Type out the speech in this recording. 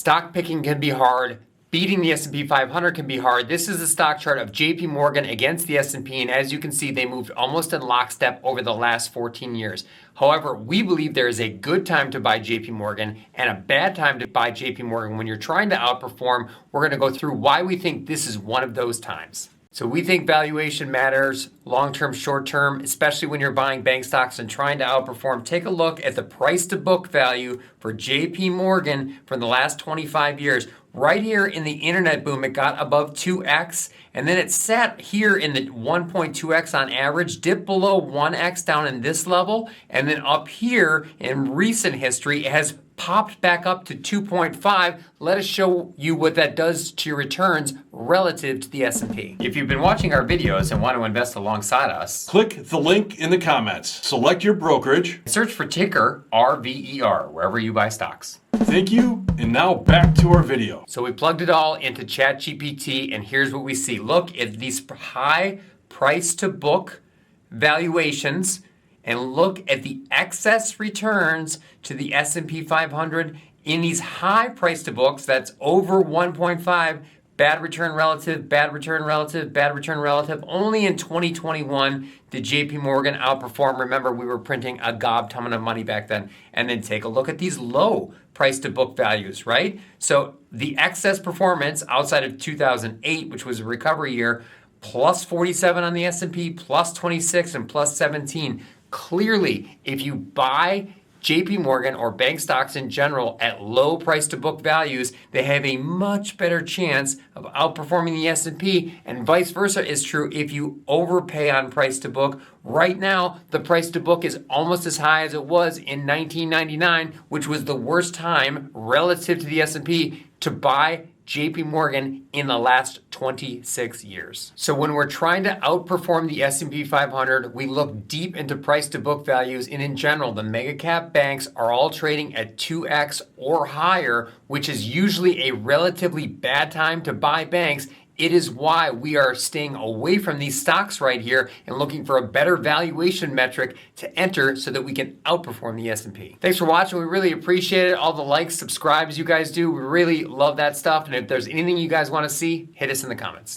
Stock picking can be hard. Beating the S&P 500 can be hard. This is a stock chart of JP Morgan against the S&P, and as you can see, they moved almost in lockstep over the last 14 years. However, we believe there is a good time to buy JP Morgan and a bad time to buy JP Morgan. When you're trying to outperform, we're going to go through why we think this is one of those times. So we think valuation matters, long-term, short-term, especially when you're buying bank stocks and trying to outperform. Take a look at the price to book value for JP Morgan for the last 25 years. Right here in the internet boom, it got above 2x, and then it sat here in the 1.2x on average, dipped below 1x down in this level, and then up here in recent history, it has popped back up to 2.5. Let us show you what that does to your returns relative to the S&P. If you've been watching our videos and want to invest alongside us, click the link in the comments, select your brokerage, search for ticker RVER wherever you buy stocks. Thank you, and now back to our video. So we plugged it all into ChatGPT, and here's what we see. Look at these high price to book valuations, and look at the excess returns to the S&P 500 in these high price to books. That's over 1.5. Bad return relative, bad return relative, bad return relative. Only in 2021 did JP Morgan outperform. Remember, we were printing a gob ton of money back then. And then take a look at these low price to book values, right? So the excess performance outside of 2008, which was a recovery year, plus 47 on the S&P, plus 26 and plus 17. Clearly, if you buy JP Morgan or bank stocks in general at low price to book values, they have a much better chance of outperforming the S&P, and vice versa is true if you overpay on price to book. Right now, the price to book is almost as high as it was in 1999, which was the worst time relative to the S&P to buy JP Morgan in the last 26 years. So when we're trying to outperform the S&P 500, we look deep into price to book values, and in general, the mega cap banks are all trading at 2x or higher, which is usually a relatively bad time to buy banks. It is why we are staying away from these stocks right here and looking for a better valuation metric to enter so that we can outperform the S&P. Thanks for watching. We really appreciate it. All the likes, subscribes you guys do. We really love that stuff. And if there's anything you guys want to see, hit us in the comments.